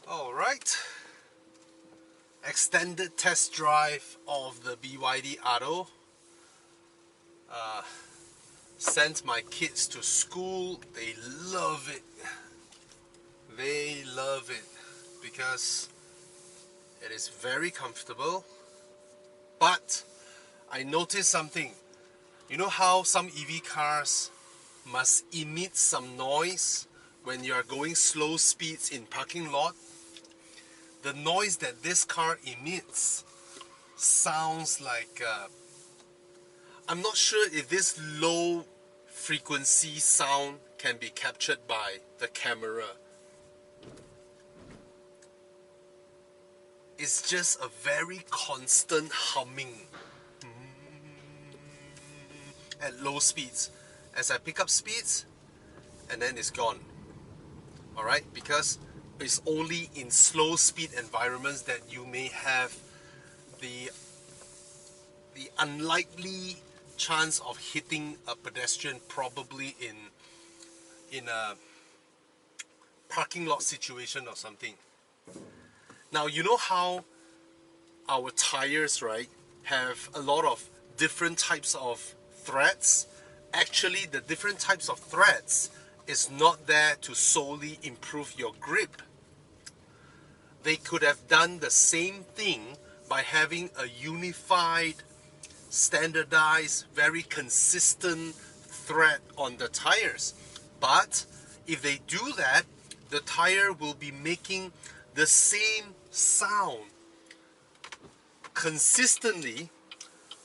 Alright, extended test drive of the BYD Atto. Sent my kids to school. They love it. They love it because it is very comfortable. But I noticed something. You know how some EV cars must emit some noise when you are going slow speeds in parking lot? The noise that this car emits sounds like I'm not sure if this low frequency sound can be captured by the camera. It's just a very constant humming at low speeds. As I pick up speeds, and then it's gone. Alright, because it's only in slow speed environments that you may have the unlikely chance of hitting a pedestrian, probably in a parking lot situation or something. Now, you know how our tires, right, have a lot of different types of threads? Actually, the different types of threads is not there to solely improve your grip. They could have done the same thing by having a unified, standardized, very consistent thread on the tires. But if they do that, the tire will be making the same sound consistently,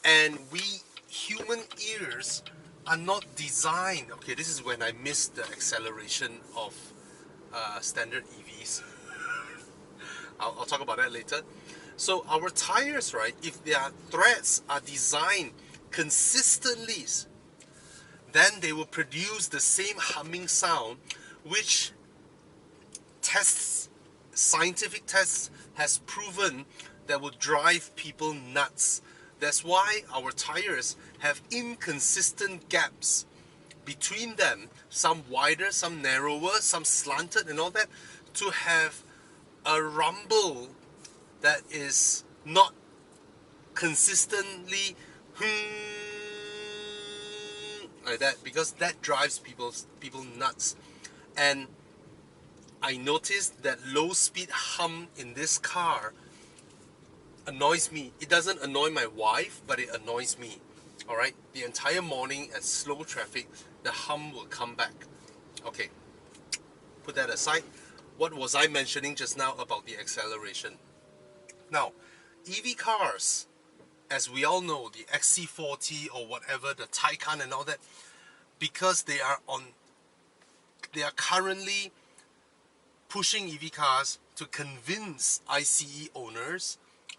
and we human ears are not designed. Okay, this is when I missed the acceleration of standard EVs. I'll talk about that later. So our tires, right, if their threads are designed consistently, then they will produce the same humming sound, which scientific tests has proven that will drive people nuts. That's why our tires have inconsistent gaps between them, some wider, some narrower, some slanted and all that, to have a rumble that is not consistently like that, because that drives people nuts. And I noticed that low speed hum in this car annoys me. It doesn't annoy my wife, but it annoys me. Alright, the entire morning at slow traffic, the hum will come back. Okay, put that aside. What was I mentioning just now about the acceleration? Now, EV cars, as we all know, the XC40 or whatever, the Taycan and all that, because they are currently pushing EV cars to convince ICE owners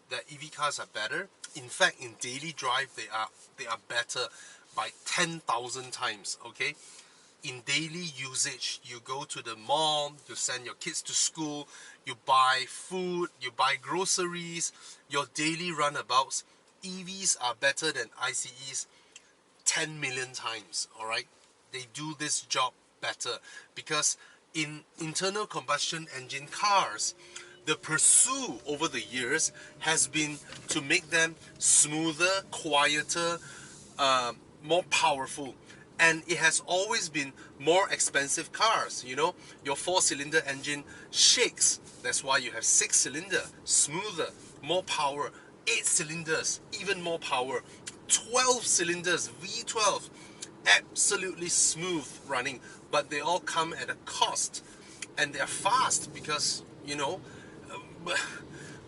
that EV cars are better. In fact, in daily drive, they are better by 10,000 times. Okay, in daily usage, you go to the mall, you send your kids to school, you buy food, you buy groceries, your daily runabouts, EVs are better than ICEs 10 million times. Alright, they do this job better because in internal combustion engine cars, the pursuit over the years has been to make them smoother, quieter, more powerful. And it has always been more expensive cars. You know, your 4-cylinder engine shakes. That's why you have 6-cylinder, smoother, more power. 8 cylinders, even more power. 12 cylinders, V12, absolutely smooth running. But they all come at a cost. And they're fast because, you know,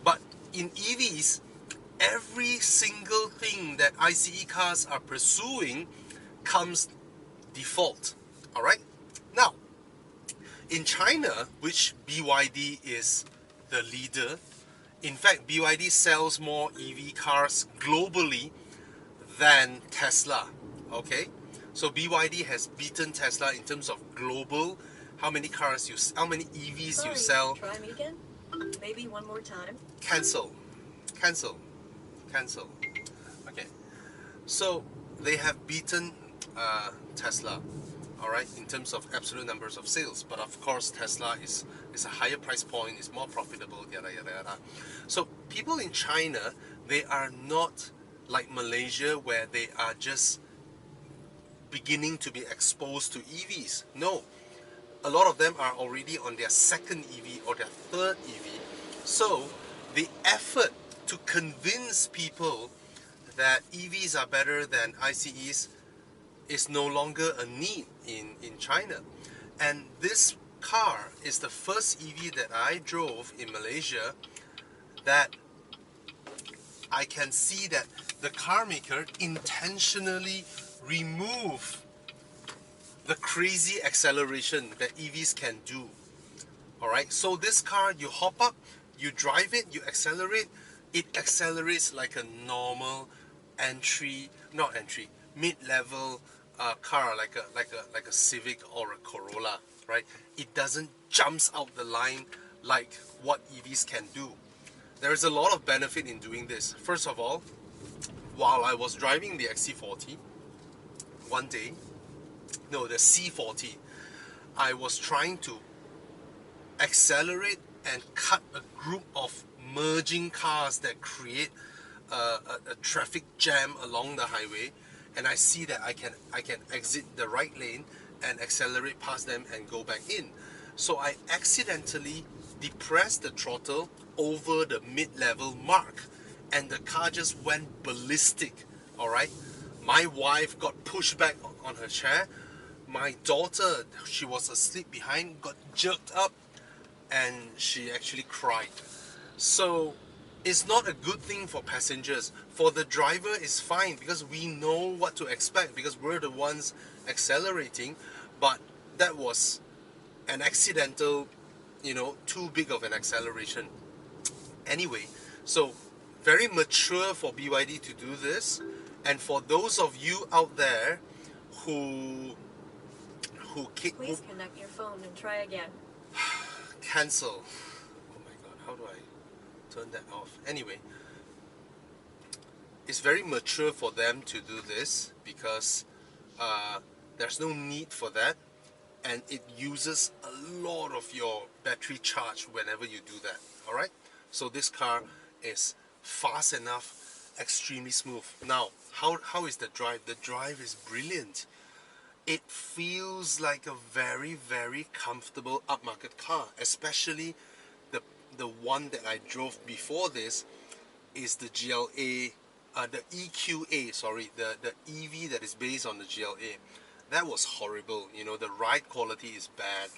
but in EVs, every single thing that ICE cars are pursuing comes default. Alright? Now, in China, which BYD is the leader, in fact, BYD sells more EV cars globally than Tesla. Okay? So BYD has beaten Tesla in terms of global, how many EVs you sell. Try me again? Maybe one more time? Cancel. Okay. So they have beaten Tesla. all right, in terms of absolute numbers of sales. But of course, Tesla is a higher price point, is more profitable, yada yada yada. So people in China, they are not like Malaysia where they are just beginning to be exposed to EVs. No, a lot of them are already on their second EV or their third EV. So the effort to convince people that EVs are better than ICEs is no longer a need in China. And this car is the first EV that I drove in Malaysia that I can see that the car maker intentionally remove the crazy acceleration that EVs can do. Alright, so this car, you hop up, you drive it, you accelerate, it accelerates like a normal mid-level car, like a Civic or a Corolla, right? It doesn't jumps out the line like what EVs can do. There is a lot of benefit in doing this. First of all, while I was driving the XC40 one day, no, the C40, I was trying to accelerate and cut a group of merging cars that create a traffic jam along the highway, and I see that I can exit the right lane and accelerate past them and go back in. So I accidentally depressed the throttle over the mid-level mark, and the car just went ballistic. All right, my wife got pushed back on her chair. My daughter, she was asleep behind, got jerked up, and she actually cried. So it's not a good thing for passengers. For the driver, it's fine because we know what to expect because we're the ones accelerating. But that was an accidental, too big of an acceleration. Anyway, so very mature for BYD to do this. And for those of you out there who Please connect your phone and try again. cancel. Oh my god, how do I turn that off? Anyway, it's very mature for them to do this because there's no need for that, and it uses a lot of your battery charge whenever you do that. Alright? So this car is fast enough, extremely smooth. Now, how is the drive? The drive is brilliant. It feels like a very, very comfortable upmarket car, especially the one that I drove before this is the GLA, the EQA, sorry, the EV that is based on the GLA. That was horrible. The ride quality is bad,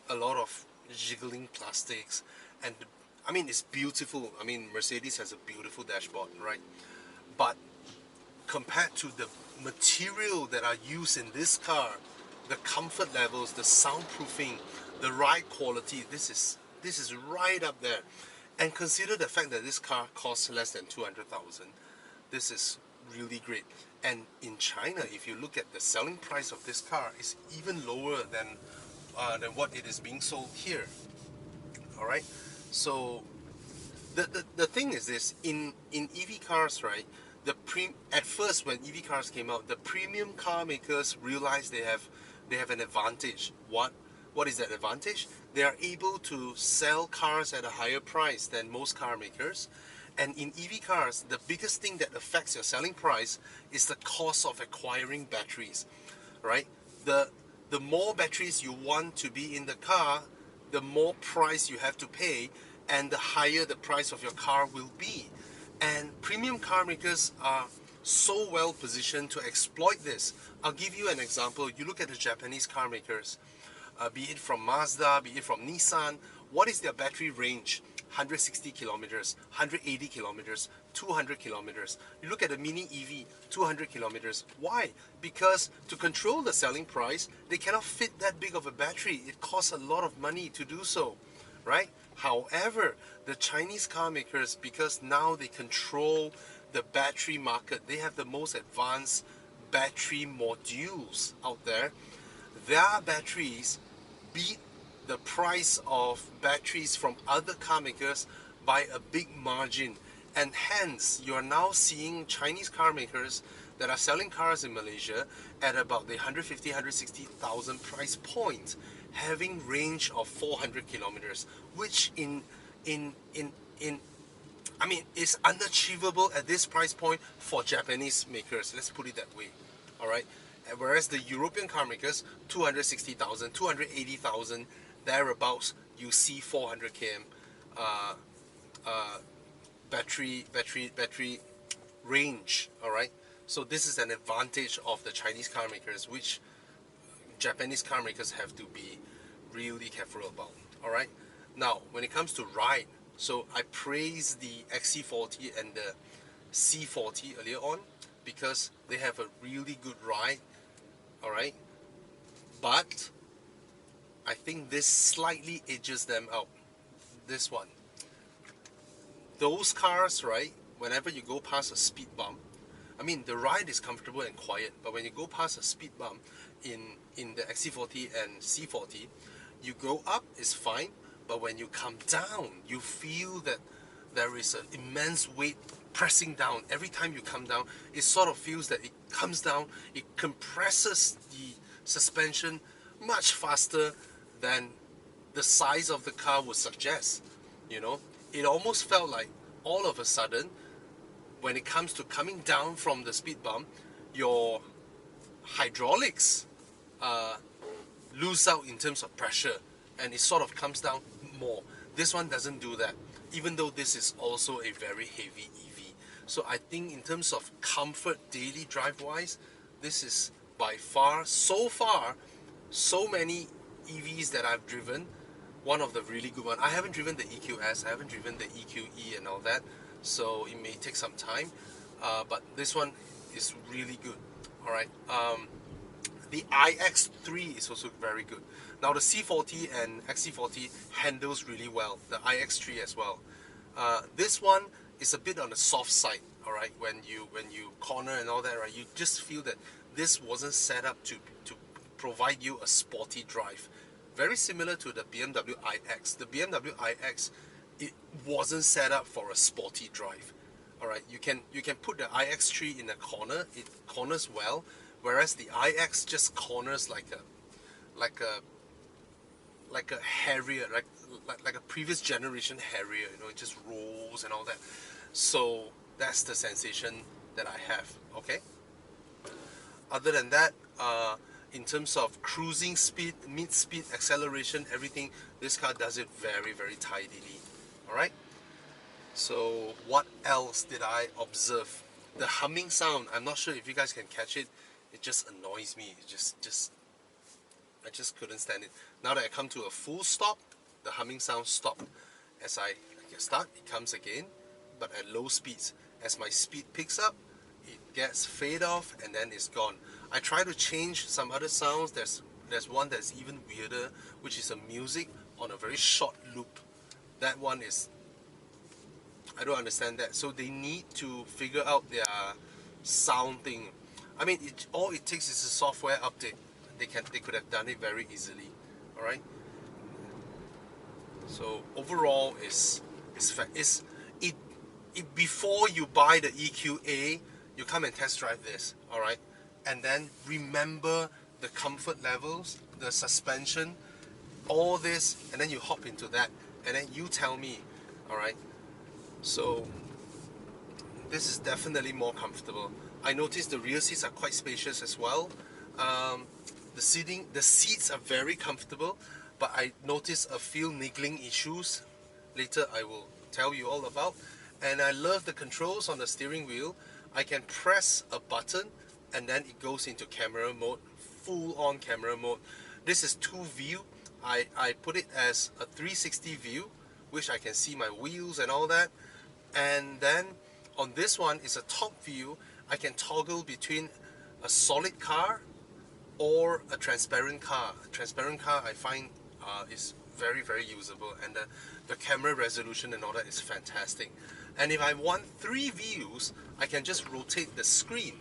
a lot of jiggling plastics, and I mean, it's beautiful. I mean, Mercedes has a beautiful dashboard, right? But compared to the material that are used in this car, the comfort levels, the soundproofing, the ride quality, this is right up there. And consider the fact that this car costs less than 200,000. This is really great. And in China, if you look at the selling price of this car, it's even lower than what it is being sold here. All right. So the thing is this: in EV cars, right? At first when EV cars came out, the premium car makers realized they have an advantage. What is that advantage? They are able to sell cars at a higher price than most car makers. And in EV cars, the biggest thing that affects your selling price is the cost of acquiring batteries, right? The more batteries you want to be in the car, the more price you have to pay, and the higher the price of your car will be. And premium car makers are so well positioned to exploit this. I'll give you an example. You look at the Japanese car makers, be it from Mazda, be it from Nissan. What is their battery range? 160 kilometers, 180 kilometers, 200 kilometers. You look at the Mini EV, 200 kilometers. Why? Because to control the selling price, they cannot fit that big of a battery. It costs a lot of money to do so, right? However, the Chinese car makers, because now they control the battery market, they have the most advanced battery modules out there. Their batteries beat the price of batteries from other car makers by a big margin, and hence you are now seeing Chinese car makers that are selling cars in Malaysia at about the 150, 160,000 price point, having range of 400 kilometers, which in I mean, is unachievable at this price point for Japanese makers. Let's put it that way. All right. Whereas the European car makers, 260,000, 280,000, thereabouts, you see 400 km battery range. All right. So this is an advantage of the Chinese car makers, which Japanese car makers have to be really careful about. All right. Now, when it comes to ride, so I praised the XC40 and the C40 earlier on because they have a really good ride. All right. But I think this slightly edges them out. This one. Those cars, right, whenever you go past a speed bump, I mean, the ride is comfortable and quiet, but when you go past a speed bump in the XC40 and C40, you go up, it's fine, but when you come down, you feel that there is an immense weight pressing down. Every time you come down, it sort of feels that it comes down, it compresses the suspension much faster than the size of the car would suggest. You know, it almost felt like all of a sudden, when it comes to coming down from the speed bump, your hydraulics lose out in terms of pressure, and it sort of comes down more. This one doesn't do that, even though this is also a very heavy EV. So I think in terms of comfort, daily drive wise, this is by far, so many EVs that I've driven, one of the really good ones. I haven't driven the EQS, I haven't driven the EQE and all that, so it may take some time, but this one is really good. All right. The iX3 is also very good. Now the C40 and XC40 handles really well. The iX3 as well. This one is a bit on the soft side. All right. When you corner and all that, right, you just feel that this wasn't set up to provide you a sporty drive. Very similar to the BMW iX. The BMW iX, it wasn't set up for a sporty drive. All right, you can put the iX3 in a corner. It corners well, whereas the iX just corners like a Harrier, like a previous generation Harrier. You know, it just rolls and all that. So that's the sensation that I have. Okay. Other than that, in terms of cruising speed, mid-speed, acceleration, everything, this car does it very, very tidily. Alright? So what else did I observe? The humming sound, I'm not sure if you guys can catch it. It just annoys me. I just couldn't stand it. Now that I come to a full stop, the humming sound stopped. As I start, it comes again, but at low speeds. As my speed picks up, it gets fade off and then it's gone. I try to change some other sounds. There's one that's even weirder, which is a music on a very short loop. That one is, I don't understand that. So they need to figure out their sound thing. I mean, all it takes is a software update. They could have done it very easily. All right. So overall, before you buy the EQA, you come and test drive this. All right. And then remember the comfort levels, the suspension, all this, and then you hop into that, and then you tell me, all right? So this is definitely more comfortable. I noticed the rear seats are quite spacious as well. The seats are very comfortable, but I noticed a few niggling issues. Later I will tell you all about. And I love the controls on the steering wheel. I can press a button and then it goes into camera mode, full on camera mode. This is 2 view. I put it as a 360 view, which I can see my wheels and all that. And then on this one is a top view. I can toggle between a solid car or a transparent car. A transparent car I find is very, very usable, and the camera resolution and all that is fantastic. And if I want 3 views, I can just rotate the screen.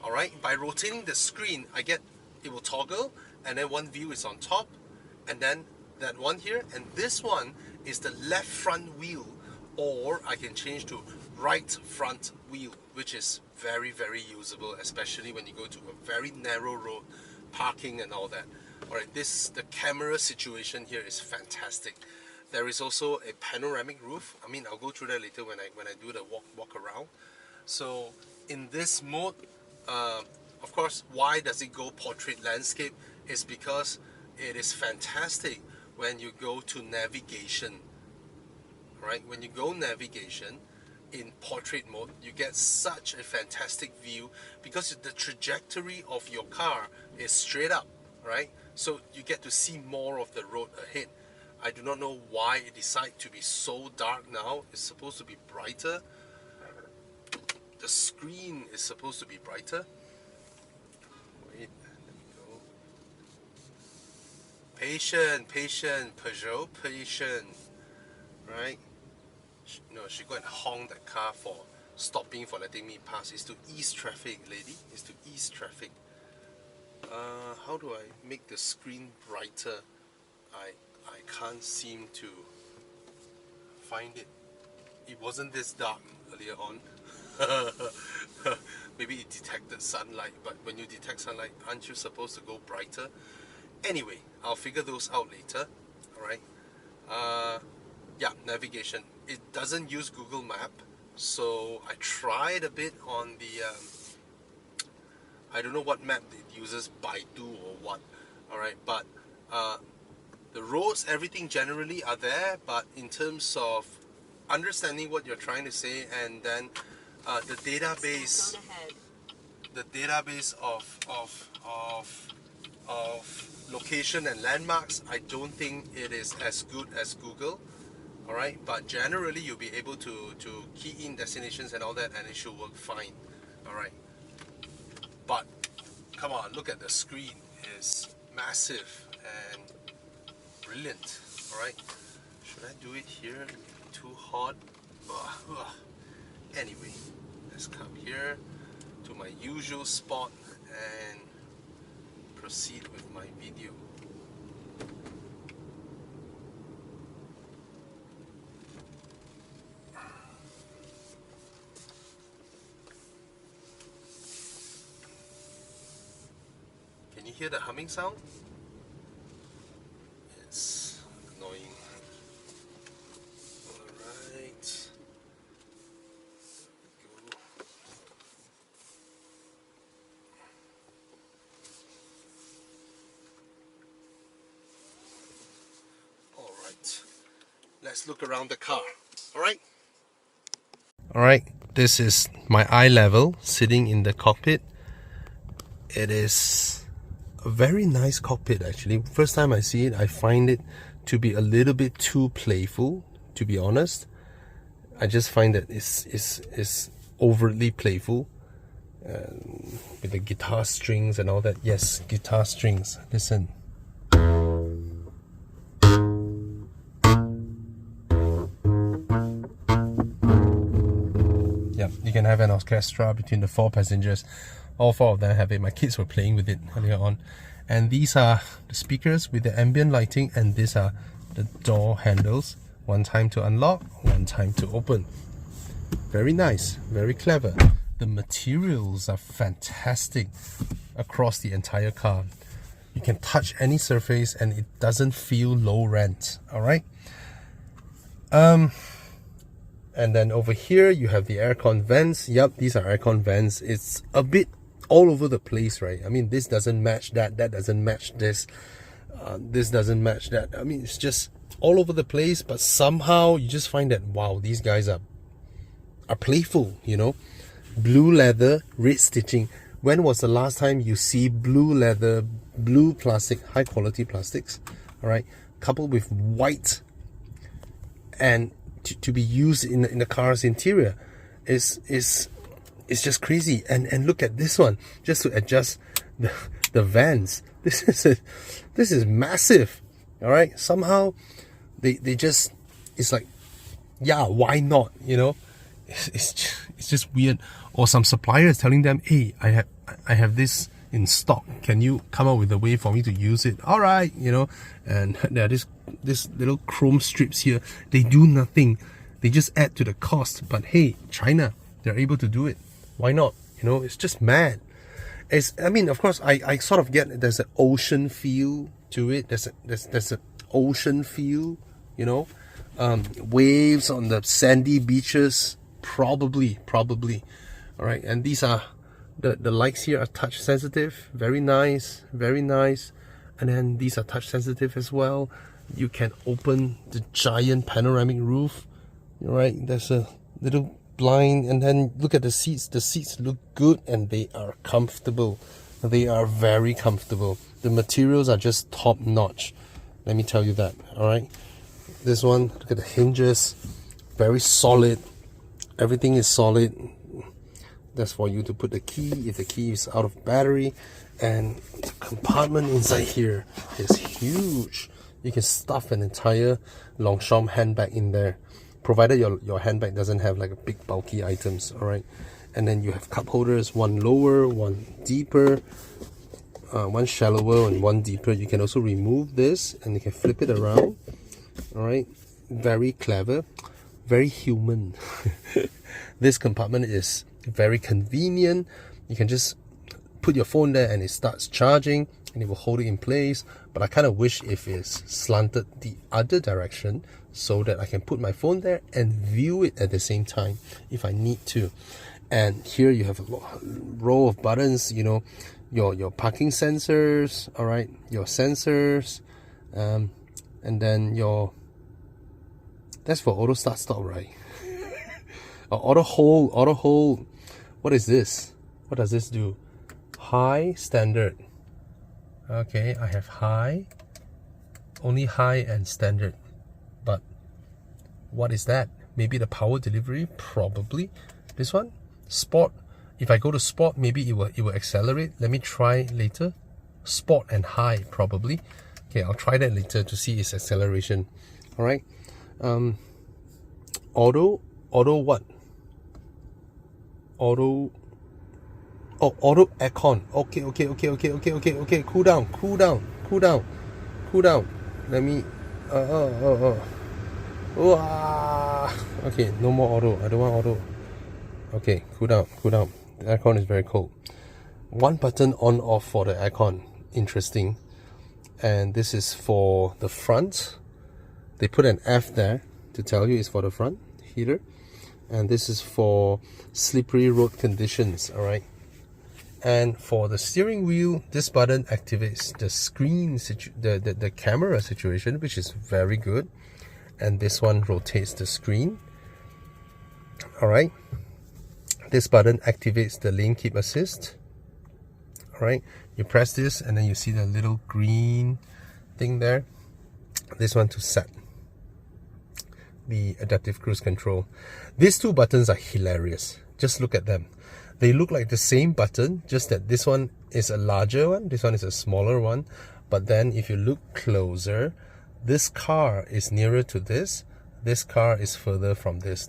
Alright, by rotating the screen, it will toggle, and then one view is on top, and then that one here, and this one is the left front wheel, or I can change to right front wheel, which is very, very usable, especially when you go to a very narrow road, parking and all that. Alright, the camera situation here is fantastic. There is also a panoramic roof. I mean, I'll go through that later when I do the walk around. So in this mode, of course, why does it go portrait landscape? Is because it is fantastic when you go to navigation. Right, when you go navigation in portrait mode, you get such a fantastic view because the trajectory of your car is straight up, right? So you get to see more of the road ahead. I do not know why it decided to be so dark now. It's supposed to be brighter. The screen is supposed to be brighter. Wait, let me go. Patient, Peugeot, patient, right? No, she go and honk that car for stopping, for letting me pass. It's to ease traffic, lady. It's to ease traffic. How do I make the screen brighter? I can't seem to find it. It wasn't this dark earlier on. Maybe it detected sunlight, but when you detect sunlight, aren't you supposed to go brighter? Anyway, I'll figure those out later. Alright. Yeah, navigation. It doesn't use Google Map, so I tried a bit on the I don't know what map it uses, Baidu or what. Alright, but the roads, everything generally are there, but in terms of understanding what you're trying to say, and then the database of location and landmarks, I don't think it is as good as Google. Alright, but generally you'll be able to key in destinations and all that, and it should work fine. Alright, but come on, look at the screen. It's massive and brilliant. Alright, should I do it here? Too hot? Ugh. Anyway, let's come here to my usual spot and proceed with my video. Can you hear the humming sound? It's annoying. Alright. Go. Alright. Let's look around the car. Alright? Alright, this is my eye level sitting in the cockpit. It is a very nice cockpit actually. First time I see it, I find it to be a little bit too playful, to be honest. I just find that it's overtly playful with the guitar strings and all that. Yes, guitar strings. Listen. Yeah, you can have an orchestra between the 4 passengers. All 4 of them have it. My kids were playing with it earlier on. And these are the speakers with the ambient lighting, and these are the door handles. One time to unlock, one time to open. Very nice, very clever. The materials are fantastic across the entire car. You can touch any surface and it doesn't feel low rent. Alright? And then over here you have the aircon vents. Yep, these are aircon vents. It's a bit all over the place, right? I mean, this doesn't match that, that doesn't match this, this doesn't match that. I mean, it's just all over the place, but somehow you just find that, wow, these guys are playful, you know. Blue leather, red stitching. When was the last time you see blue leather, blue plastic, high quality plastics, all right, coupled with white, and to be used in the car's interior is just crazy. And look at this one, just to adjust the vents. This is massive. All right, somehow they just, it's like, yeah, why not, you know? It's just weird. Or some supplier is telling them, hey, I have this in stock, can you come up with a way for me to use it? All right, you know. And there are this little chrome strips here. They do nothing. They just add to the cost. But hey, China, they're able to do it. Why not? You know, it's just mad. I mean, of course, I sort of get there's an ocean feel to it. There's an ocean feel, you know. Waves on the sandy beaches, probably. All right, and these are the lights here are touch sensitive. Very nice. And then these are touch sensitive as well. You can open the giant panoramic roof. Right, there's a little blind, and then look at the seats. The seats look good and they are comfortable. They are very comfortable. The materials are just top notch. Let me tell you that. All right, this one, look at the hinges, very solid. Everything is solid. That's for you to put the key if the key is out of battery. And the compartment inside here is huge. You can stuff an entire Longchamp handbag in there, provided your handbag doesn't have like a big bulky items. All right, and then you have cup holders, one lower, one deeper, one shallower and one deeper. You can also remove this and you can flip it around. All right, very clever, very human. This compartment is very convenient. You can just put your phone there and it starts charging and it will hold it in place. But I kind of wish if it's slanted the other direction so that I can put my phone there and view it at the same time if I need to. And here you have a row of buttons, you know, your parking sensors, all right, your sensors, and then that's for auto start stop, right? Auto hold. What is this? What does this do? High, standard. Okay, I have high, only high and standard. But what is that? Maybe the power delivery? Probably. This one? Sport. If I go to sport, maybe it will accelerate. Let me try later. Sport and high, probably. Okay, I'll try that later to see its acceleration. Alright. Auto what? Auto aircon. Okay. Cool down. Let me. Okay, no more auto. I don't want auto. Okay, cool down. The aircon is very cold. One button on off for the aircon. Interesting. And this is for the front. They put an F there to tell you it's for the front heater. And this is for slippery road conditions. All right. And for the steering wheel, this button activates the screen, the camera situation, which is very good. And this one rotates the screen. All right. This button activates the lane keep assist. All right. You press this and then you see the little green thing there. This one to set the adaptive cruise control. These two buttons are hilarious. Just look at them. They look like the same button, just that this one is a larger one, this one is a smaller one. But then if you look closer, this car is nearer to this car is further from this.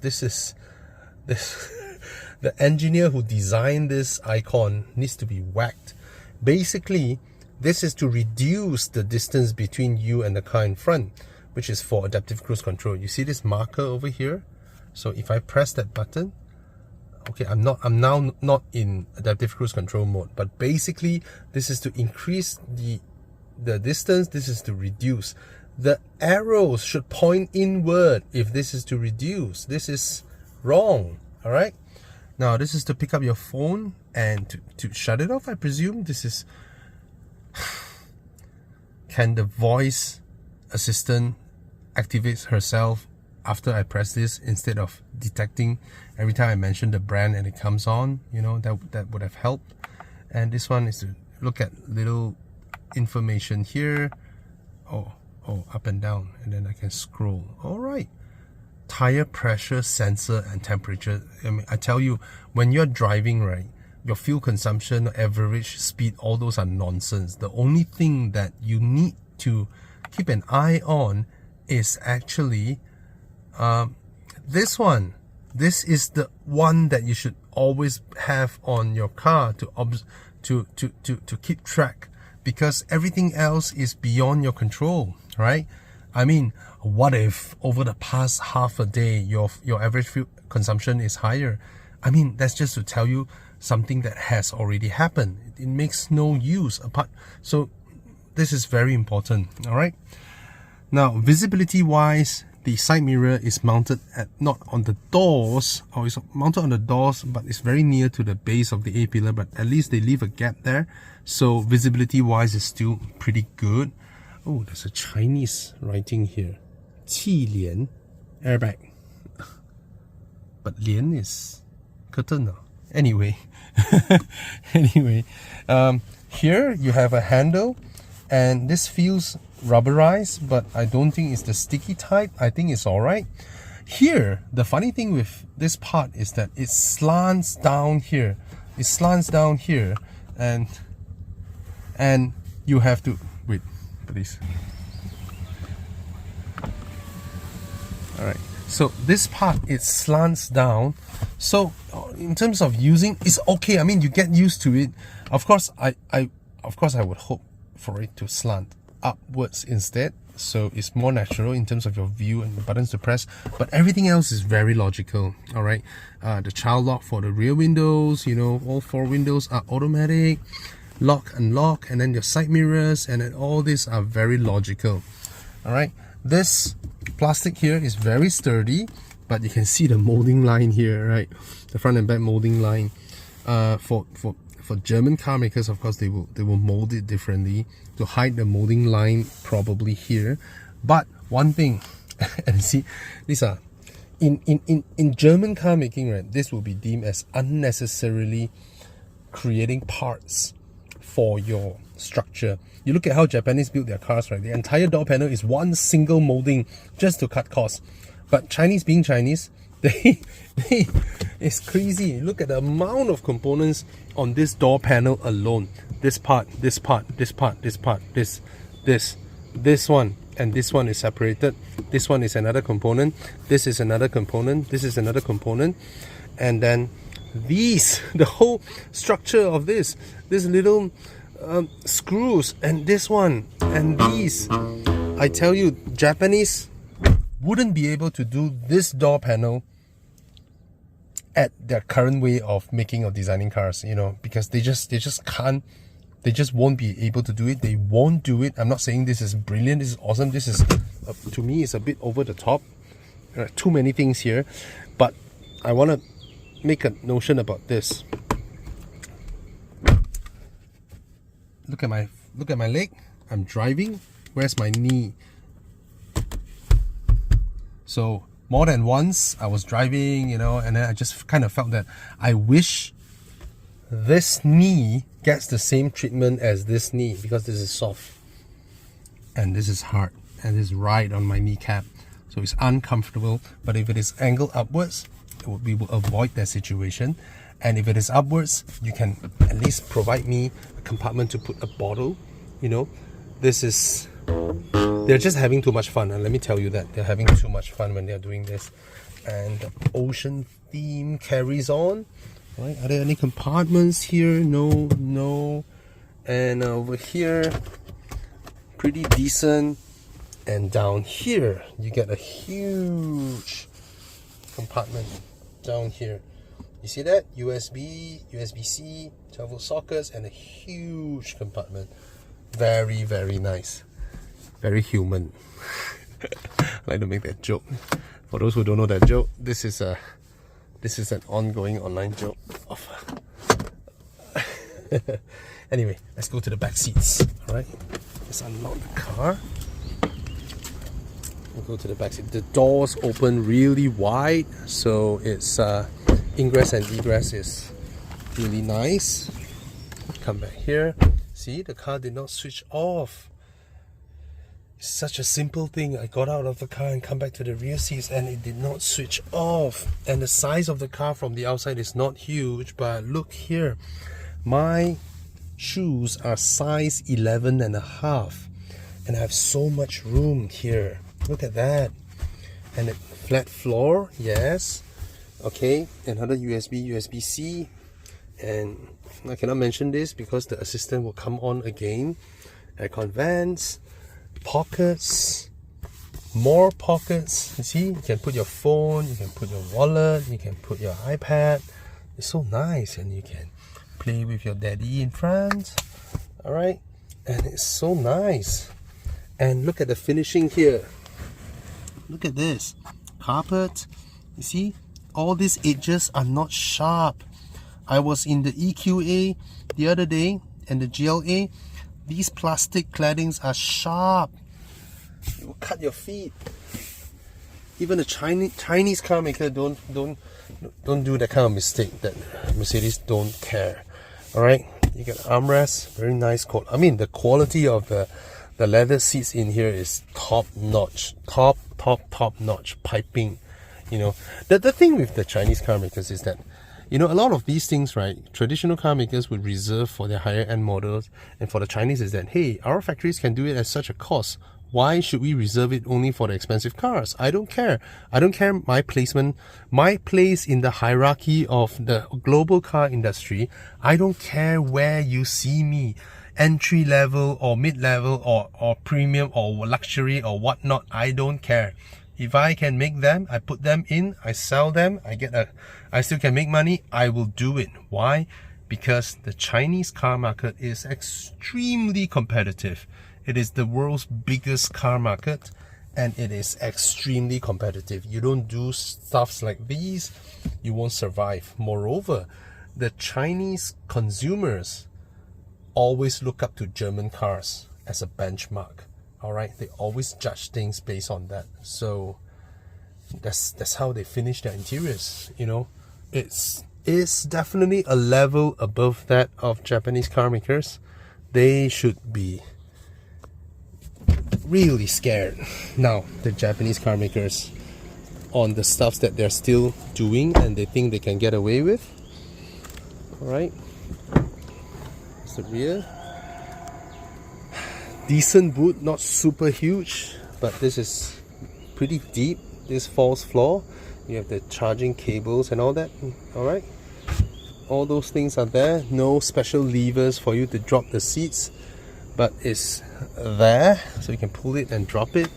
The engineer who designed this icon needs to be whacked. Basically, this is to reduce the distance between you and the car in front, which is for adaptive cruise control. You see this marker over here? So if I press that button, okay, I'm now not in adaptive cruise control mode, but basically this is to increase the distance, this is to reduce. The arrows should point inward if this is to reduce. This is wrong. All right, now this is to pick up your phone and to shut it off, I presume. This is can the voice assistant activate herself after I press this instead of detecting every time I mention the brand and it comes on? You know, that would have helped. And this one is to look at little information here. Oh, up and down, and then I can scroll. All right. Tire pressure sensor and temperature. I mean, I tell you, when you're driving, right, your fuel consumption, average speed, all those are nonsense. The only thing that you need to keep an eye on is actually this one. This is the one that you should always have on your car to keep track, because everything else is beyond your control, right? I mean, what if over the past half a day your average fuel consumption is higher? I mean, that's just to tell you something that has already happened. It makes no use apart. So this is very important. All right. Now, visibility wise, the side mirror is mounted at not on the doors, or it's mounted on the doors, but it's very near to the base of the A pillar, but at least they leave a gap there. So visibility wise is still pretty good. Oh, there's a Chinese writing here. 气帘 airbag. But 帘 is curtain. Anyway. Here you have a handle, and this feels rubberized, but I don't think it's the sticky type. I think it's alright. Here, the funny thing with this part is that it slants down here. It slants down here, and you have to wait, please. Alright, so this part, it slants down. So in terms of using, it's okay. I mean, you get used to it. Of course, I would hope for it to slant upwards instead, so it's more natural in terms of your view and the buttons to press, but everything else is very logical. All right, the child lock for the rear windows, you know, all 4 windows are automatic, lock, unlock, and then your side mirrors, and then all these are very logical. All right, this plastic here is very sturdy, but you can see the molding line here, right? The front and back molding line. For German car makers, of course, they will mold it differently to hide the molding line, probably here. But one thing, and see, these are in German car making, right? This will be deemed as unnecessarily creating parts for your structure. You look at how Japanese build their cars, right? The entire door panel is one single molding just to cut costs. But Chinese being Chinese, it's crazy. Look at the amount of components on this door panel alone. This part, this part, this part, this part, this one, and this one is separated. This one is another component. This is another component. This is another component. And then these, the whole structure of this little screws, and this one, and these. I tell you, Japanese wouldn't be able to do this door panel at their current way of making or designing cars, you know, because they just can't, they just won't be able to do it. They won't do it. I'm not saying this is brilliant, this is awesome, this is to me it's a bit over the top. Too many things here, but I want to make a notion about this. Look at my leg. I'm driving. Where's my knee? So more than once I was driving, you know, and then I just kind of felt that I wish this knee gets the same treatment as this knee, because this is soft and this is hard and it's right on my kneecap, so it's uncomfortable. But if it is angled upwards, we will avoid that situation. And if it is upwards, you can at least provide me a compartment to put a bottle, you know. This is, they're just having too much fun, and let me tell you that they're having too much fun when they're doing this. And the ocean theme carries on. Right? Are there any compartments here? No. And over here, pretty decent. And down here, you get a huge compartment down here. You see that? USB, USB-C, 12-volt sockets, and a huge compartment. Very, very nice. Very human. I like to make that joke. For those who don't know that joke, this is an ongoing online joke. Anyway, let's go to the back seats. Alright, let's unlock the car. We'll go to the back seat. The doors open really wide, so it's ingress and egress is really nice. Come back here. See, the car did not switch off. It's such a simple thing. I got out of the car and come back to the rear seats and it did not switch off. And the size of the car from the outside is not huge, but look here. My shoes are size 11.5 and I have so much room here. Look at that. And a flat floor, yes. Okay, another USB, USB-C. And I cannot mention this because the assistant will come on again. Aircon vents, pockets, more pockets. You see, you can put your phone, you can put your wallet, you can put your iPad. It's so nice, and you can play with your daddy in front. All right, and it's so nice. And look at the finishing here. Look at this carpet. You see, all these edges are not sharp. I was in the EQA the other day and the GLA. These plastic claddings are sharp. It will cut your feet. Even the Chinese car maker don't do that kind of mistake that Mercedes don't care. All right, you get armrests, very nice quality. I mean, the quality of the leather seats in here is top notch, top notch piping. You know, the thing with the Chinese car makers is that, you know, a lot of these things, right, traditional car makers would reserve for their higher end models, and for the Chinese is that, hey, our factories can do it at such a cost. Why should we reserve it only for the expensive cars? I don't care. I don't care my placement, my place in the hierarchy of the global car industry. I don't care where you see me, entry level or mid level or premium or luxury or whatnot. I don't care. If I can make them, I put them in, I sell them, I still can make money, I will do it. Why? Because the Chinese car market is extremely competitive. It is the world's biggest car market, and it is extremely competitive. You don't do stuffs like these, you won't survive. Moreover, the Chinese consumers always look up to German cars as a benchmark. All right, they always judge things based on that. So that's how they finish their interiors. You know, it's definitely a level above that of Japanese car makers. They should be really scared now, the Japanese car makers, on the stuff that they're still doing and they think they can get away with. All right, it's the rear. Decent boot, not super huge, but this is pretty deep. This false floor, you have the charging cables and all that. All right, all those things are there. No special levers for you to drop the seats, but it's there, so you can pull it and drop it.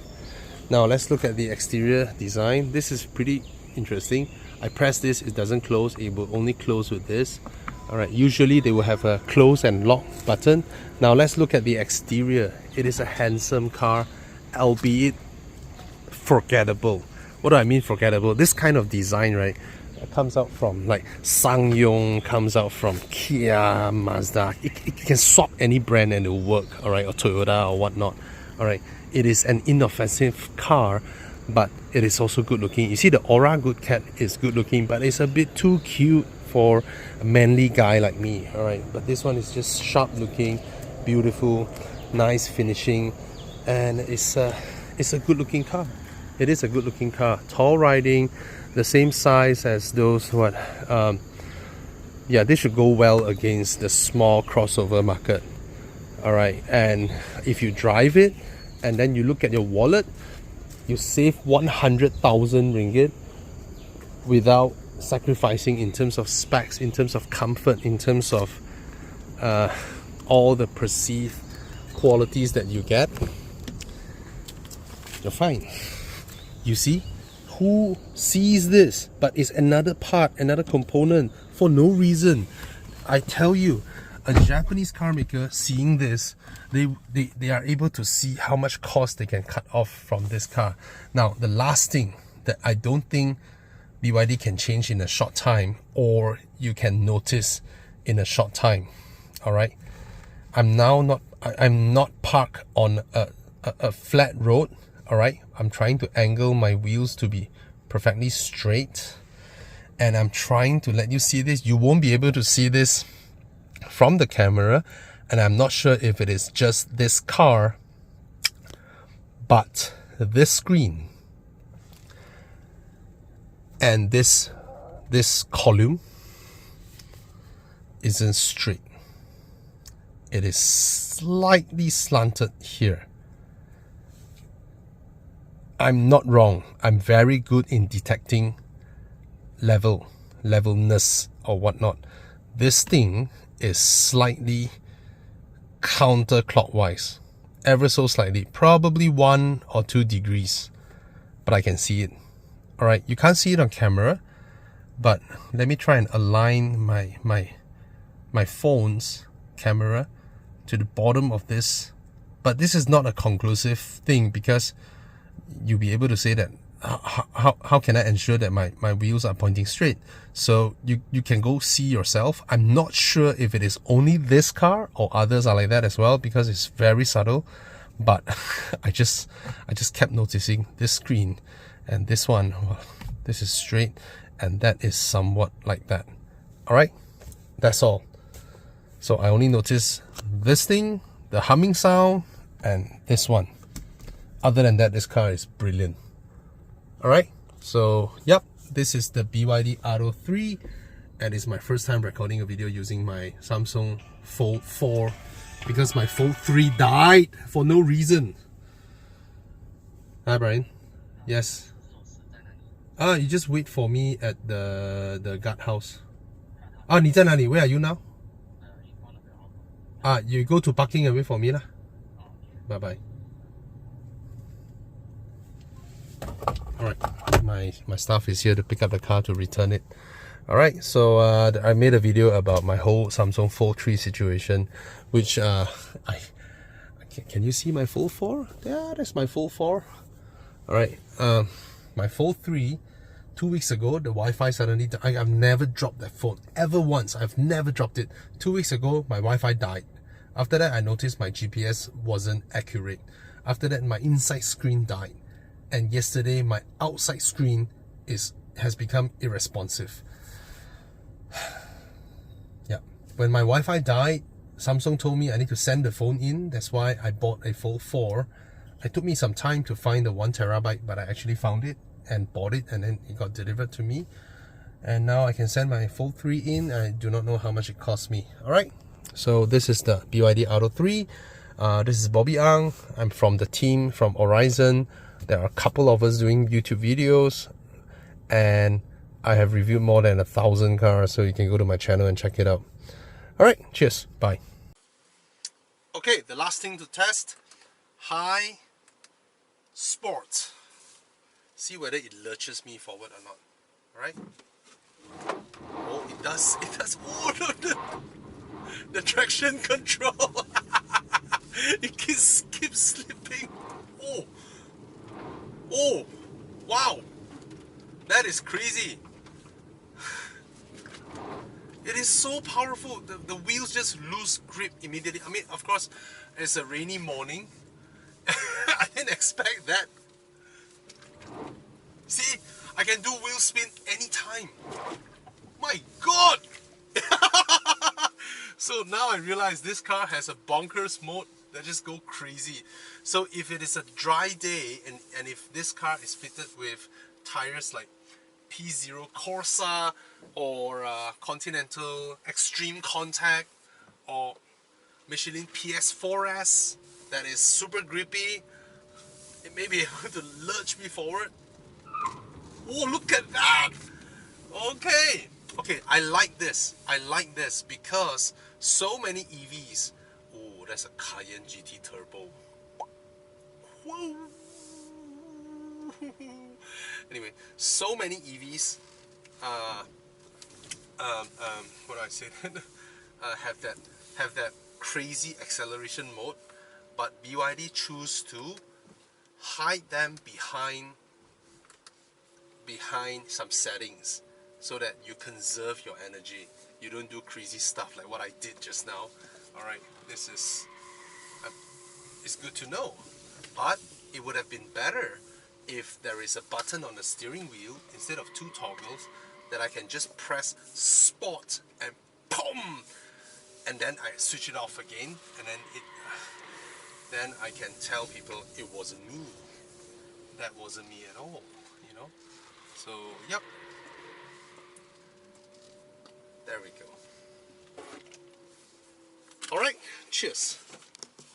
Now let's look at the exterior design. This is pretty interesting. I press this, it doesn't close. It will only close with this. Alright, usually they will have a close and lock button. Now let's look at the exterior. It is a handsome car, albeit forgettable. What do I mean forgettable? This kind of design, right, comes out from like SsangYong, comes out from Kia, Mazda. It can swap any brand and it will work, alright, or Toyota or whatnot. Alright, it is an inoffensive car, but it is also good looking. You see, the Aura Good Cat is good looking, but it's a bit too cute for a manly guy like me. Alright, but this one is just sharp looking, beautiful, nice finishing, and it's a good looking car. It is a good looking car. Tall riding, the same size as those yeah, they should go well against the small crossover market. Alright, and if you drive it and then you look at your wallet, you save 100,000 ringgit without sacrificing in terms of specs, in terms of comfort, in terms of all the perceived qualities that you get. You're fine. You see, who sees this? But it's another part, another component for no reason. I tell you, a Japanese car maker seeing this, they are able to see how much cost they can cut off from this car. Now, the last thing that I don't think BYD can change in a short time, or you can notice in a short time. All right, I'm not parked on a flat road. All right, I'm trying to angle my wheels to be perfectly straight, and I'm trying to let you see this. You won't be able to see this from the camera, and I'm not sure if it is just this car, but this screen and this column isn't straight. It is slightly slanted here. I'm not wrong. I'm very good in detecting levelness or whatnot. This thing is slightly counterclockwise, ever so slightly, probably 1 or 2 degrees. but I can see it. All right, you can't see it on camera, but let me try and align my phone's camera to the bottom of this. But this is not a conclusive thing, because you'll be able to say that how can I ensure that my wheels are pointing straight? So you can go see yourself. I'm not sure if it is only this car or others are like that as well, because it's very subtle. But I just kept noticing this screen, and this one, well, this is straight, and that is somewhat like that. All right, that's all. So I only noticed this thing, the humming sound, and this one. Other than that, this car is brilliant. All right, so yep, this is the BYD Atto 3, and it's my first time recording a video using my Samsung Fold 4, because my Fold 3 died for no reason. Hi Brian. Yes. You just wait for me at the guard house. 你在哪里? Where are you now? You go to parking and wait for me lah. Bye bye. Alright, my staff is here to pick up the car to return it. Alright, so I made a video about my whole Samsung Fold 3 situation, which can you see my Fold 4? Yeah, that's my Fold 4. Alright, my Fold 3, 2 weeks ago, the Wi-Fi suddenly died. I've never dropped that phone, ever once. I've never dropped it. 2 weeks ago, my Wi-Fi died. After that, I noticed my GPS wasn't accurate. After that, my inside screen died. And yesterday, my outside screen has become irresponsive. Yeah. When my Wi-Fi died, Samsung told me I need to send the phone in. That's why I bought a Fold 4. It took me some time to find the 1TB, but I actually found it and bought it, and then it got delivered to me. And now I can send my Fold 3 in. I do not know how much it cost me. Alright, so this is the BYD Atto 3. This is Bobby Ang. I'm from the team from Horizon. There are a couple of us doing YouTube videos, and I have reviewed more than 1,000 cars, so you can go to my channel and check it out. Alright, cheers, bye. Okay, the last thing to test, high sport. See whether it lurches me forward or not. Alright? Oh, it does. Oh, no, the traction control. It keeps slipping. Oh, wow. That is crazy. It is so powerful. The wheels just lose grip immediately. I mean, of course, it's a rainy morning. I didn't expect that. See, I can do wheel spin anytime. My God! So now I realize this car has a bonkers mode that just go crazy. So if it is a dry day, and if this car is fitted with tires like P0 Corsa or Continental Extreme Contact or Michelin PS4S that is super grippy, it may be able to lurch me forward. Oh, look at that! Okay, I like this because so many EVs. Oh, that's a Cayenne GT Turbo. Whoa. Anyway, so many EVs what do I say? have that crazy acceleration mode, but BYD choose to hide them behind some settings so that you conserve your energy. You don't do crazy stuff like what I did just now. Alright, this is it's good to know, but it would have been better if there is a button on the steering wheel instead of two toggles that I can just press sport and boom, and then I switch it off again, and then I can tell people it wasn't me. That wasn't me at all, you know. So yep, there we go. All right, cheers.